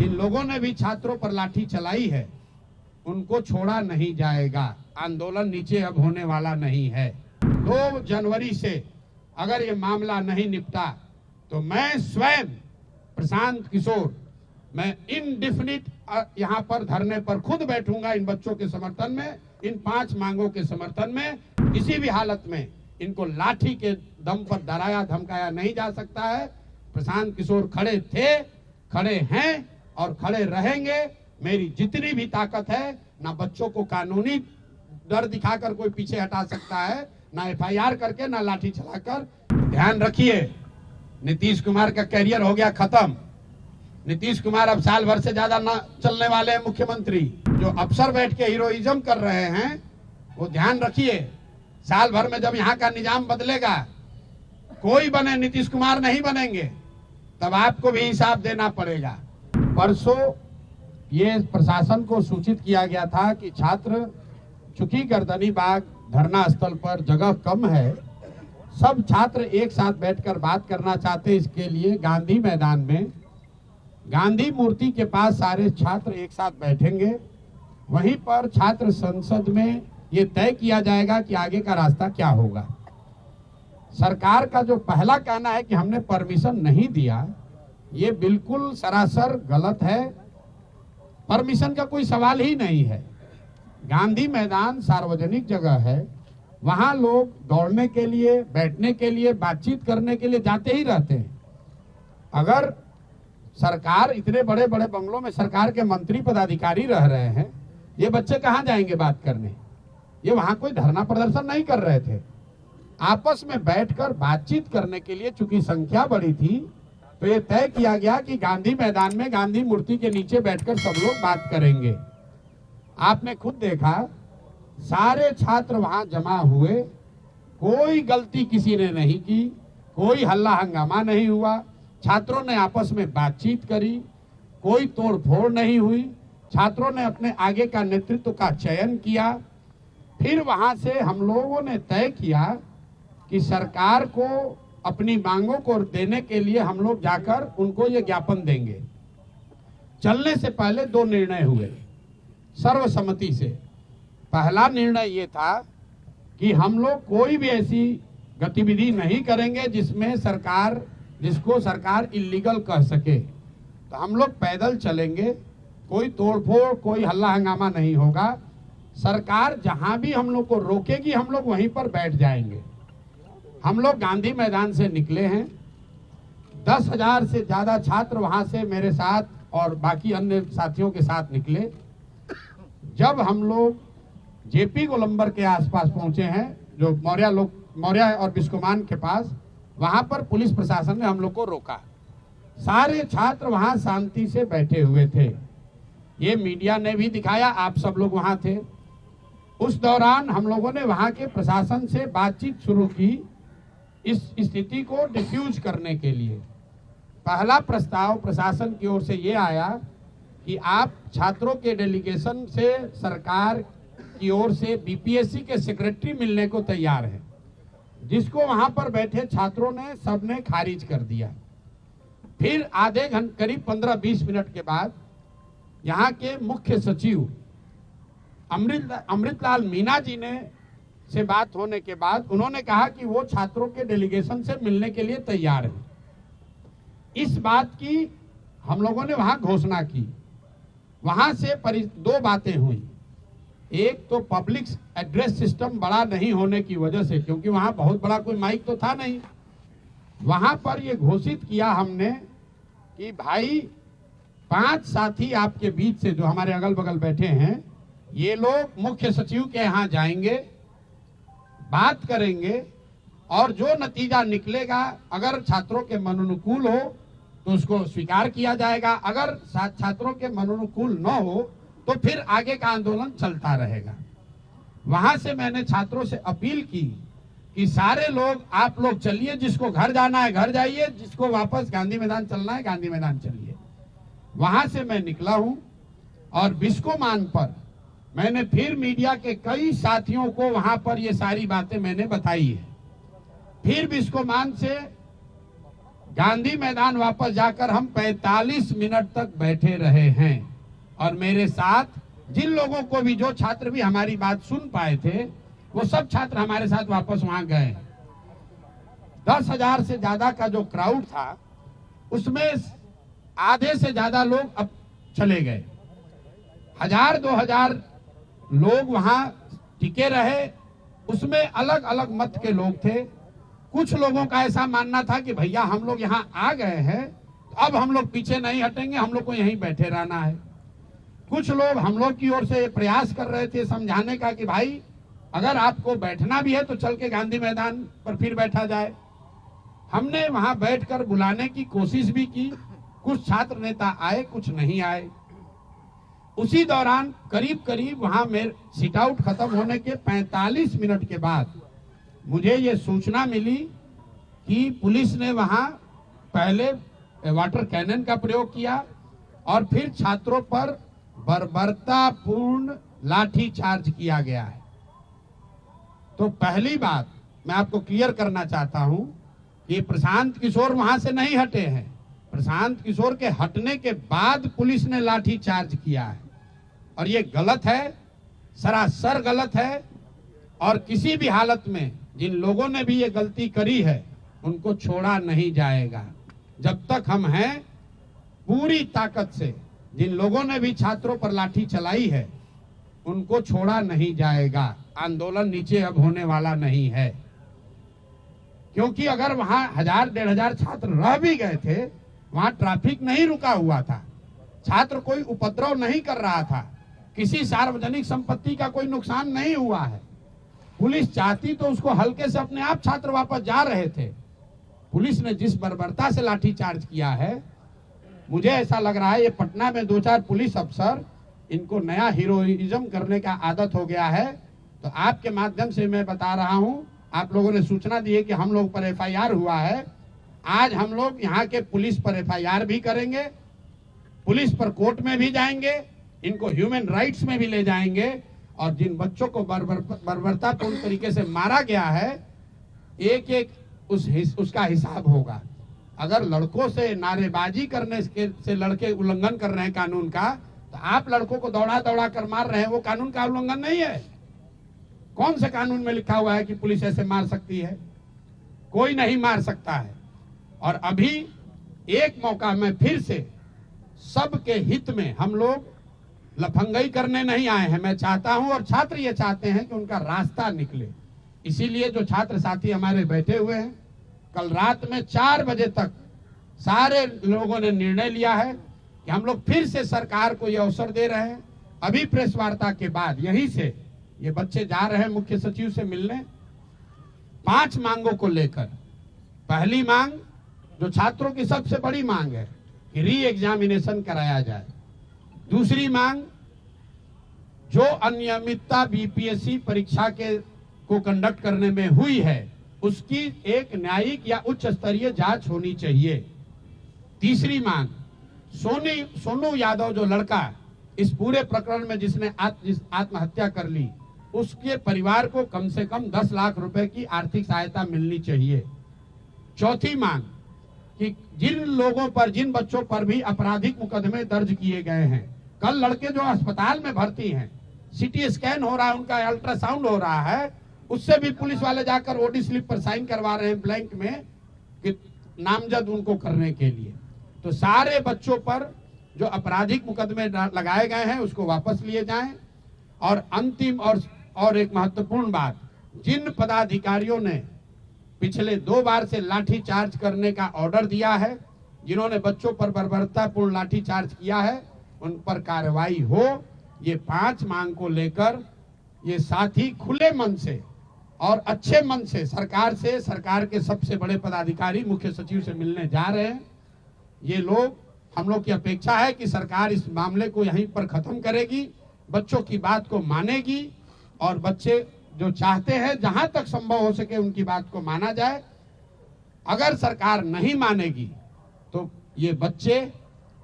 जिन लोगों ने भी छात्रों पर लाठी चलाई है उनको छोड़ा नहीं जाएगा। आंदोलन नीचे अब होने वाला नहीं है। 2 जनवरी से अगर ये मामला नहीं निपटा तो मैं स्वयं प्रशांत किशोर मैं इनडिफिनिट यहाँ पर धरने पर खुद बैठूंगा इन बच्चों के समर्थन में, इन 5 मांगों के समर्थन में। किसी भी हालत में इनको लाठी के दम पर डराया धमकाया नहीं जा सकता है। प्रशांत किशोर खड़े थे, खड़े हैं और खड़े रहेंगे। मेरी जितनी भी ताकत है, ना बच्चों को कानूनी डर दिखाकर कोई पीछे हटा सकता है, ना FIR करके, ना लाठी चलाकर। ध्यान रखिए, नीतीश कुमार का कैरियर हो गया खत्म। नीतीश कुमार अब साल भर से ज्यादा ना चलने वाले हैं मुख्यमंत्री। जो अफसर बैठ के हीरोइज्म कर रहे हैं वो ध्यान रखिए, साल भर में जब यहाँ का निजाम बदलेगा, कोई बने नीतीश कुमार नहीं बनेंगे, तब आपको भी हिसाब देना पड़ेगा। परसों ये प्रशासन को सूचित किया गया था कि छात्र, चूंकि गर्दनी बाग धरना स्थल पर जगह कम है, सब छात्र एक साथ बैठकर बात करना चाहते, इसके लिए गांधी मैदान में गांधी मूर्ति के पास सारे छात्र एक साथ बैठेंगे। वहीं पर छात्र संसद में ये तय किया जाएगा कि आगे का रास्ता क्या होगा। सरकार का जो पहला कहना है कि हमने परमिशन नहीं दिया, ये बिल्कुल सरासर गलत है। परमिशन का कोई सवाल ही नहीं है। गांधी मैदान सार्वजनिक जगह है, वहां लोग दौड़ने के लिए, बैठने के लिए, बातचीत करने के लिए जाते ही रहते हैं। अगर सरकार, इतने बड़े बड़े बंगलों में सरकार के मंत्री पदाधिकारी रह रहे हैं, ये बच्चे कहाँ जाएंगे बात करने? ये वहां कोई धरना प्रदर्शन नहीं कर रहे थे, आपस में बैठकर बातचीत करने के लिए। चूंकि संख्या बड़ी थी तो ये तय किया गया कि गांधी मैदान में गांधी मूर्ति के नीचे बैठकर सब लोग बात करेंगे। आपने खुद देखा, सारे छात्र वहां जमा हुए, कोई गलती किसी ने नहीं की, कोई हल्ला हंगामा नहीं हुआ। छात्रों ने आपस में बातचीत करी, कोई तोड़ फोड़ नहीं हुई। छात्रों ने अपने आगे का नेतृत्व का चयन किया। फिर वहां से हम लोगों ने तय किया कि सरकार को अपनी मांगों को देने के लिए हम लोग जाकर उनको ये ज्ञापन देंगे। चलने से पहले 2 निर्णय हुए सर्वसम्मति से। पहला निर्णय ये था कि हम लोग कोई भी ऐसी गतिविधि नहीं करेंगे जिसको सरकार इल्लीगल कह सके। तो हम लोग पैदल चलेंगे, कोई तोड़फोड़, कोई हल्ला हंगामा नहीं होगा। सरकार जहां भी हम लोग को रोकेगी, हम लोग वहीं पर बैठ जाएंगे। हम लोग गांधी मैदान से निकले हैं, 10,000 से ज्यादा छात्र वहां से मेरे साथ और बाकी अन्य साथियों के साथ निकले। जब हम लोग JP गोलंबर के आसपास पहुंचे हैं, जो मौर्या और बिस्कोमान के पास, वहां पर पुलिस प्रशासन ने हम लोग को रोका। सारे छात्र वहां शांति से बैठे हुए थे। ये मीडिया ने भी दिखाया, आप सब लोग वहां थे। उस दौरान हम लोगों ने वहां के प्रशासन से बातचीत शुरू की इस स्थिति को डिफ्यूज करने के लिए। पहला प्रस्ताव प्रशासन की ओर से ये आया कि आप छात्रों के डेलीगेशन से सरकार की ओर से BPSC के सेक्रेटरी मिलने को तैयार है, जिसको वहां पर बैठे छात्रों ने सबने खारिज कर दिया। फिर आधे घंटे, करीब 15-20 मिनट के बाद यहाँ के मुख्य सचिव अमृतलाल मीना जी से बात होने के बाद उन्होंने कहा कि वो छात्रों के डेलीगेशन से मिलने के लिए तैयार है। इस बात की हम लोगों ने वहां घोषणा की। वहां से 2 बातें हुई। एक तो पब्लिक एड्रेस सिस्टम बड़ा नहीं होने की वजह से, क्योंकि वहां बहुत बड़ा कोई माइक तो था नहीं, वहां पर ये घोषित किया हमने कि भाई 5 साथी आपके बीच से जो हमारे अगल बगल बैठे हैं, ये लोग मुख्य सचिव के यहाँ जाएंगे, बात करेंगे और जो नतीजा निकलेगा, अगर छात्रों के मनोनुकूल हो तो उसको स्वीकार किया जाएगा, अगर छात्रों के मनोनुकूल न हो तो फिर आगे का आंदोलन चलता रहेगा। वहां से मैंने छात्रों से अपील की कि सारे लोग, आप लोग चलिए, जिसको घर जाना है घर जाइए, जिसको वापस गांधी मैदान चलना है गांधी मैदान चलिए। वहां से मैं निकला हूं और बिस्कोमान पर मैंने फिर मीडिया के कई साथियों को वहां पर ये सारी बातें मैंने बताई है। फिर बिस्कोमान से गांधी मैदान वापस जाकर हम 45 मिनट तक बैठे रहे हैं और मेरे साथ जिन लोगों को भी, जो छात्र भी हमारी बात सुन पाए थे, वो सब छात्र हमारे साथ वापस वहां गए। 10,000 से ज्यादा का जो क्राउड था उसमें आधे से ज्यादा लोग अब चले गए। 1,000-2,000 लोग वहां टिके रहे। उसमें अलग अलग मत के लोग थे। कुछ लोगों का ऐसा मानना था कि भैया हम लोग यहाँ आ गए हैं, अब हम लोग पीछे नहीं हटेंगे, हम लोग को यहीं बैठे रहना है। कुछ लोग हम लोग की ओर से प्रयास कर रहे थे समझाने का कि भाई अगर आपको बैठना भी है तो चल के गांधी मैदान पर फिर बैठा जाए। हमने वहां बैठकर बुलाने की कोशिश भी की। कुछ छात्र नेता आए, कुछ नहीं आए। उसी दौरान करीब करीब वहां मेरे सिट आउट खत्म होने के 45 मिनट के बाद मुझे ये सूचना मिली कि पुलिस ने वहां पहले वाटर कैनन का प्रयोग किया और फिर छात्रों पर बर्बरतापूर्ण लाठी चार्ज किया गया है। तो पहली बात मैं आपको क्लियर करना चाहता हूं कि प्रशांत किशोर वहां से नहीं हटे हैं। प्रशांत किशोर के हटने के बाद पुलिस ने लाठी चार्ज किया है और ये गलत है, सरासर गलत है। और किसी भी हालत में जिन लोगों ने भी ये गलती करी है उनको छोड़ा नहीं जाएगा। जब तक हम हैं, पूरी ताकत से जिन लोगों ने भी छात्रों पर लाठी चलाई है उनको छोड़ा नहीं जाएगा। आंदोलन नीचे अब होने वाला नहीं है, क्योंकि अगर वहां 1,000-1,500 छात्र रह भी गए थे, वहां ट्रैफिक नहीं रुका हुआ था, छात्र कोई उपद्रव नहीं कर रहा था, किसी सार्वजनिक संपत्ति का कोई नुकसान नहीं हुआ है। पुलिस चाहती तो उसको हल्के से अपने आप छात्र वापस जा रहे थे। पुलिस ने जिस बर्बरता से लाठी चार्ज किया है, मुझे ऐसा लग रहा है ये पटना में 2-4 पुलिस अफसर, इनको नया हीरोइज्म करने का आदत हो गया है। तो आपके माध्यम से मैं बता रहा हूं, आप लोगों ने सूचना दी है कि हम लोग पर FIR हुआ है। आज हम लोग यहाँ के पुलिस पर FIR भी करेंगे, पुलिस पर कोर्ट में भी जाएंगे, इनको ह्यूमन राइट्स में भी ले जाएंगे और जिन बच्चों को बर्बरतापूर्ण तरीके से मारा गया है, एक एक उसका हिसाब होगा। अगर लड़कों से नारेबाजी करने से लड़के उल्लंघन कर रहे हैं कानून का, तो आप लड़कों को दौड़ा दौड़ा कर मार रहे हैं, वो कानून का उल्लंघन नहीं है। कौन से कानून में लिखा हुआ है कि पुलिस ऐसे मार सकती है? कोई नहीं मार सकता है। और अभी एक मौका में फिर से सबके हित में, हम लोग लफंगई करने नहीं आए हैं। मैं चाहता हूं और छात्र ये चाहते हैं कि उनका रास्ता निकले। इसीलिए जो छात्र साथी हमारे बैठे हुए हैं, कल रात में 4 बजे तक सारे लोगों ने निर्णय लिया है कि हम लोग फिर से सरकार को ये अवसर दे रहे हैं। अभी प्रेस वार्ता के बाद यहीं से ये बच्चे जा रहे हैं मुख्य सचिव से मिलने, 5 मांगों को लेकर। पहली मांग, जो छात्रों की सबसे बड़ी मांग है, कि री एग्जामिनेशन कराया जाए। दूसरी मांग, जो अनियमितता BPSC परीक्षा को कंडक्ट करने में हुई है, उसकी एक न्यायिक या उच्च स्तरीय जांच होनी चाहिए। तीसरी मांग, सोनू यादव जो लड़का इस पूरे प्रकरण में जिसने आत्महत्या कर ली, उसके परिवार को कम से कम 10 लाख रुपए की आर्थिक सहायता मिलनी चाहिए। चौथी मांग, कि जिन लोगों पर, जिन बच्चों पर भी आपराधिक मुकदमे दर्ज किए गए हैं, कल लड़के जो अस्पताल में भर्ती हैं, CT स्कैन हो रहा है, उनका अल्ट्रासाउंड हो रहा है, उससे भी पुलिस वाले जाकर OD स्लिप पर साइन करवा रहे हैं ब्लैंक में, कि नामजद उनको करने के लिए। तो सारे बच्चों पर जो आपराधिक मुकदमे लगाए गए हैं उसको वापस लिए जाएं। और अंतिम और एक महत्वपूर्ण बात, जिन पदाधिकारियों ने पिछले 2 बार से लाठी चार्ज करने का ऑर्डर दिया है, जिन्होंने बच्चों पर बर्बरतापूर्ण लाठी चार्ज किया है, उन पर कार्रवाई हो। ये 5 मांग को लेकर ये साथी खुले मन से और अच्छे मन से सरकार के सबसे बड़े पदाधिकारी मुख्य सचिव से मिलने जा रहे हैं। ये लोग, हम लोग की अपेक्षा है कि सरकार इस मामले को यहीं पर खत्म करेगी, बच्चों की बात को मानेगी और बच्चे जो चाहते हैं जहां तक संभव हो सके उनकी बात को माना जाए। अगर सरकार नहीं मानेगी तो ये बच्चे,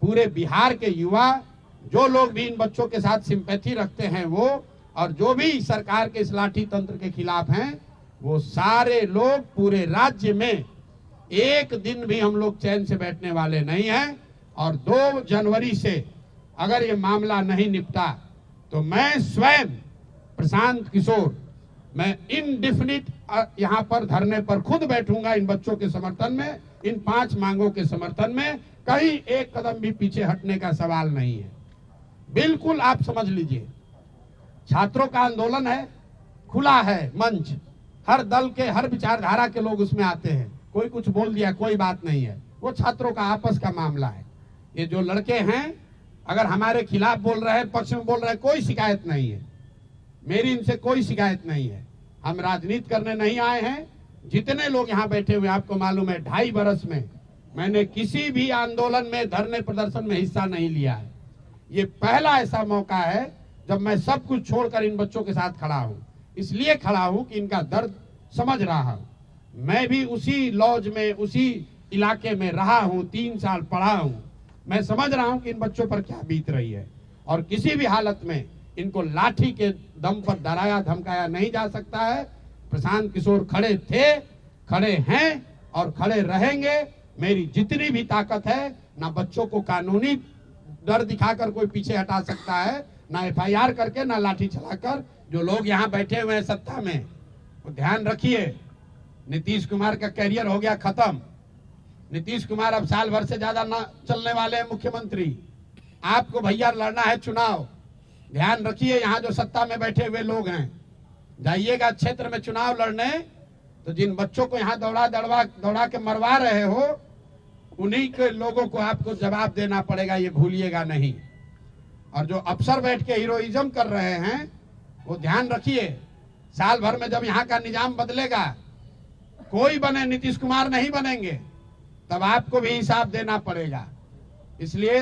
पूरे बिहार के युवा, जो लोग भी इन बच्चों के साथ सिंपैथी रखते हैं वो, और जो भी सरकार के इस लाठी तंत्र के खिलाफ हैं, वो सारे लोग पूरे राज्य में एक दिन भी हम लोग चैन से बैठने वाले नहीं हैं। और 2 जनवरी से अगर ये मामला नहीं निपटा तो मैं स्वयं प्रशांत किशोर मैं इनडेफिनिट यहाँ पर धरने पर खुद बैठूंगा इन बच्चों के समर्थन में, इन 5 मांगों के समर्थन में। कहीं एक कदम भी पीछे हटने का सवाल नहीं है। बिल्कुल आप समझ लीजिए, छात्रों का आंदोलन है, खुला है मंच, हर दल के हर विचारधारा के लोग उसमें आते हैं। कोई कुछ बोल दिया कोई बात नहीं है, वो छात्रों का आपस का मामला है। ये जो लड़के हैं अगर हमारे खिलाफ बोल रहे हैं, पक्ष में बोल रहे हैं, कोई शिकायत नहीं है, मेरी इनसे कोई शिकायत नहीं है। हम राजनीति करने नहीं आए हैं। जितने लोग यहाँ बैठे हुए आपको मालूम है 2.5 बरस में मैंने किसी भी आंदोलन में, धरने प्रदर्शन में हिस्सा नहीं लिया है। ये पहला ऐसा मौका है जब मैं सब कुछ छोड़कर इन बच्चों के साथ खड़ा हूँ। इसलिए खड़ा हूँ कि इनका दर्द समझ रहा हूँ। मैं भी उसी लॉज में, उसी इलाके में रहा हूँ, 3 साल पढ़ा हूँ। मैं समझ रहा हूँ कि इन बच्चों पर क्या बीत रही है। और किसी भी हालत में इनको लाठी के दम पर डराया धमकाया नहीं जा सकता है। प्रशांत किशोर खड़े थे, खड़े हैं और खड़े रहेंगे। मेरी जितनी भी ताकत है, ना बच्चों को कानूनी डर दिखाकर कोई पीछे हटा सकता है, ना FIR करके, ना लाठी चलाकर। जो लोग यहाँ बैठे हुए हैं सत्ता में, तो ध्यान रखिए, नीतीश कुमार का कैरियर हो गया खत्म। नीतीश कुमार अब साल भर से ज्यादा ना चलने वाले हैं मुख्यमंत्री। आपको भैया लड़ना है चुनाव। ध्यान रखिए, यहाँ जो सत्ता में बैठे हुए लोग हैं, जाइएगा क्षेत्र में चुनाव लड़ने, तो जिन बच्चों को यहाँ दौड़ा के मरवा रहे हो, उन्हीं के लोगों को आपको जवाब देना पड़ेगा, ये भूलिएगा नहीं। और जो अफसर बैठ के हीरोइज्म कर रहे हैं, वो ध्यान रखिए, साल भर में जब यहाँ का निजाम बदलेगा, कोई बने, नीतीश कुमार नहीं बनेंगे, तब आपको भी हिसाब देना पड़ेगा। इसलिए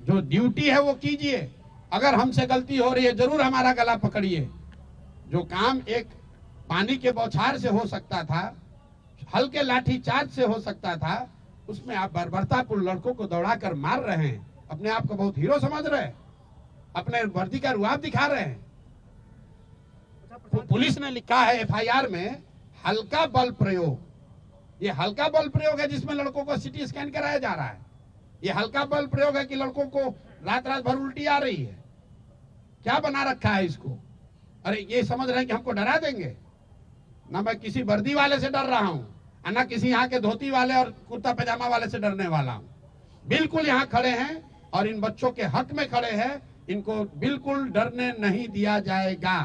जो ड्यूटी है वो कीजिए। अगर हमसे गलती हो रही है, जरूर हमारा गला पकड़िए। जो काम एक पानी के बौछार से हो सकता था, हल्के लाठी चार्ज से हो सकता था, उसमें आप बर्बरतापूर्ण लड़कों को दौड़ाकर मार रहे हैं। अपने आप को बहुत हीरो समझ रहे हैं, अपने वर्दी का रुआब दिखा रहे हैं। पुलिस ने लिखा है FIR में हल्का बल प्रयोग। ये हल्का बल प्रयोग है जिसमें लड़कों को CT स्कैन कराया जा रहा है। ये हल्का बल प्रयोग है कि लड़कों को रात रात भर उल्टी आ रही है। क्या बना रखा है इसको? अरे ये समझ रहे हैं कि हमको डरा देंगे। ना मैं किसी वर्दी वाले से डर रहा हूँ, ना किसी यहाँ के धोती वाले और कुर्ता पैजामा वाले से डरने वाला हूँ। बिल्कुल यहाँ खड़े हैं और इन बच्चों के हक में खड़े हैं। इनको बिल्कुल डरने नहीं दिया जाएगा।